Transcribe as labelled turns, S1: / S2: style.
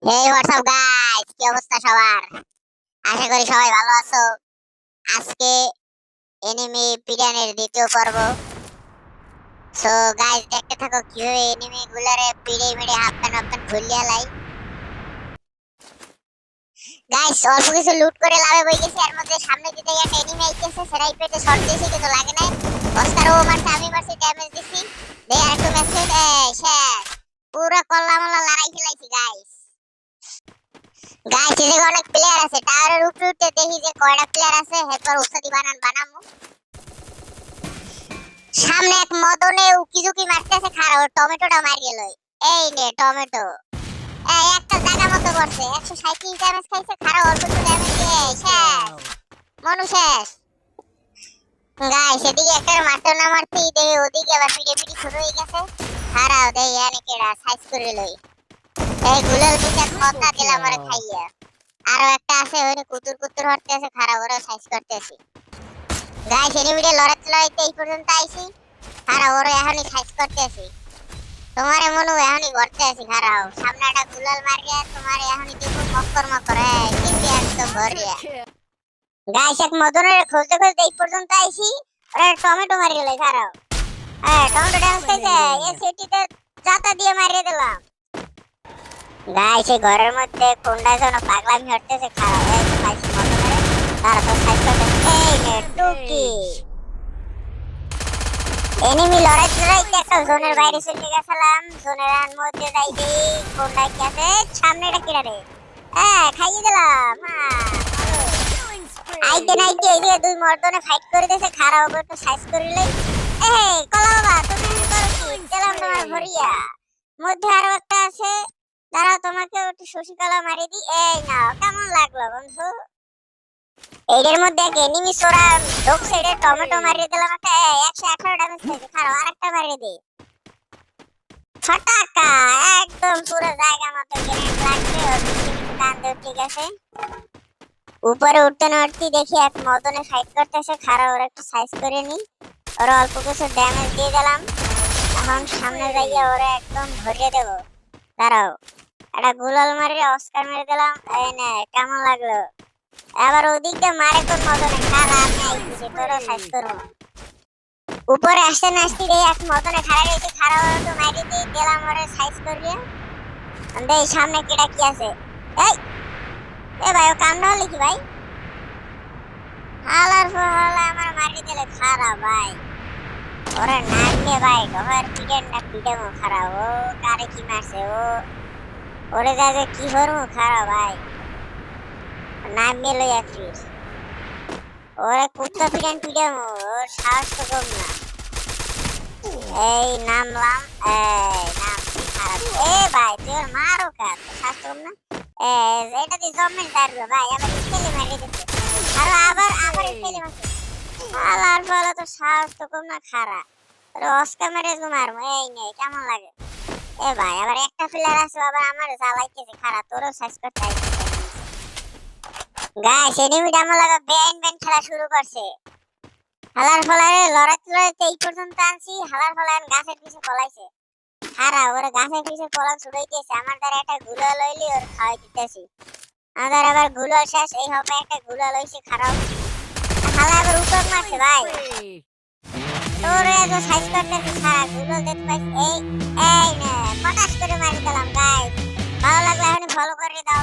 S1: হেই WhatsApp guys, কি অবস্থা সবার? আশা করি সবাই ভালো আছো। আজকে এনিমি পিরানের দ্বিতীয় পর্ব। সো গাইস, দেখতে থাকো কিভাবে এনিমি গুলারে পিড়ে মেরে হাফটান হাফটান খুলিয়া লাই। গাইস, অল্প কিছু লুট করে লাভে বই গেছে। এর মধ্যে সামনে দিকে একটা এনিমি আইতেছে, সেটাই পেটে শট দিয়েছি কিন্তু লাগে নাই। অস্কার ও মারছে, আমি মারছি, ড্যামেজ দিছি। দেই আরেকটু মেসেজ, এই শেষ। পুরো কল্লা মল্লা লড়াই খেলাইছি গাইস। গাইস, এদিকে অনেক প্লেয়ার আছে। টাওয়ারের উপরে উঠে দেখি যে কয়টা প্লেয়ার আছে। এরপর ওস্তাদি বানামু। সামনে এক মদনে উকিঝুঁকি মারতেছে, খারাপ টমেটোটা মারিয়ে লই। এই নে টমেটো। এই একটা জায়গা মতো করছে, 137 ড্যামেজ খাইছে। খারাপ অল্প একটু ড্যামেজ দিয়ে শেষ। মনু শেষ। গাইস, এদিকে একটা মারতে না মারতে দেখি ওদিকে আবার পিড়ে পিড়ি শুরু হয়ে গেছে। খারাপ দেই এনে কেডা সাইজ করে লই। এই গুলাল বিচার কথা দিলাম ওরে খাইয়া। আরো একটা আছে, ওরে কুতুর কুতুর হরতেছে, খারাপ ওরে সাইজ করতেছি। গাইস, এনিমিডে লড়াইতে লড়াইতে এই পর্যন্ত আইছি। খারাপ ওরে এখনই সাইজ করতেছি। তোমারে মনু এখনই ভরতে আছি। খারাপ সামনে একটা গুলাল মারিয়া তোমারে এখনই দেখো মক্কর মক্কর। কিন্তু একদম ভরিয়া। গাইস, এক মদনের খুঁজতে খুঁজতে এই পর্যন্ত আইছি। ওরে টমেটো মারিয়ে লই। খারাপ টমেটো ড্যামেজ খাইছে। এই সিটিতে জাতা দিয়ে মারিয়ে দিলাম। গাইস, এই ঘরের মধ্যে কোনটা যেন পাগলামি হরতেছে। খারাপ এই তো পাইছি মদনের। তারপর সাইজ করতেছে। এই নে টুকি। এনিমি লড়াইতে লড়াইতে একটা জোনের বাইরে চলে গেছিলাম। জোনের মধ্যে যাই দেই কোনটা কি আছে। সামনেটা কিরা রে? খাইয়ে দিলাম। আইতে নাইতে এই যে দুই মর্দনে ফাইট করে দিয়েছে। খারাপ হবে একটু সাইজ করে লই। এই কলা বাবা, তুমি করো কি? দিলাম তোমার ভরিয়া। মধ্যে আরো একটা আছে, দাঁড়াও তোমাকে একটু শশিকলা মারি দি। এই নাও, কেমন লাগলো বন্ধু? এর মধ্যে এক এনিমি সোরা ঢোকছে, এটা টমেটো মারিয়ে দিলাম একটা। 118 ড্যামেজ খেয়েছে। খারাপ আরেকটা মারিয়ে দি। ফটাকা একদম পুরো জায়গা মতো গ্রেনেড লাগছে। ওর পিছে পিছে টান দেব, ঠিক আছে। উপরে উঠতে না উঠতে দেখি এক মদনে ফাইট করতেছে। খারাপ ওরা একটু সাইজ করে নি। ওরা অল্প কিছু ড্যামেজ দিয়ে দিলাম। এখন সামনে যাইয়া ওরা একদম ভরিয়ে দেবো। দাঁড়াও, একটা গুলাল মারিয়ে অস্কার মেরে দিলাম। এই নে, কেমন লাগলো? এবার ওদিকে মারে কোন মদনে। খারাপ আমি আইতেছি, তোরও সাইজ করবো। উপরে আসতে না আসতে দেই এক মদনে খাড়া রয়েছে। খারাপ তো মারি দিয়ে দিলাম ওরে সাইজ করিয়ে। দেই সামনে কেডা কি আছে। এই এ ভাই, ও কামড়া হলে কি ভাই? হালার ফালা আমার মারি দিলে। খারাপ ভাই, ওরে নামলে ভাই ডহর পিডেন না পিডেমো। খারাপ ও কারে কি মারছে ও, ওরে যা যে কি হরমু। খারাপ ভাই নামলে লইয়া ফির ওরে কুত্তা পিডেন পিডেমো। ওর সাহস তো কম না। এই নামলাম। এই নামছি। খারাপ এ ভাই, তুই ওর মারো কা, তোর সাহস তো কম না। এটা দিয়ে জমেন্ট দাঁড়লো ভাই, আবার স্কেলে মারিয়ে দিচ্ছে। আর আবার আবার স্কেলে মারছে। আলার ফলে তো সাহস তো কম না। খারা তোর অস্কার মেরে মারবো। এই নে, কেমন লাগে? এ ভাই, আবার একটা প্লেয়ার আছে আবার আমার জ্বালাইতেছে। খারা তোরও সাইজ করতে আইছে। গাইস, এনিমিটা আমার লাগা বেআইন বেন খেলা শুরু করছে। হালার ফলারে লড়াইতে লড়াইতে এই পর্যন্ত আনছি। হালার ফলার গাছের পিছে পলাইছে। খারা ওরে গাছের পিছে পলান ছুটাইতেছে। আমার দ্বারা একটা গুলা লইলি ওর খাওয়াই দিতেছি। আমার আবার গুলা শেষ। এই হবে একটা গুলা লইছে। খারাপ হালা আবার উপর মারছে ভাই। তোরে এত সাইজ করতেছি। খারা গুলো দেখতে পাইছি। এই এই নে, পটাশ করে মারি দিলাম। গাইস, ভালো লাগলে এখন ফলো করে দাও।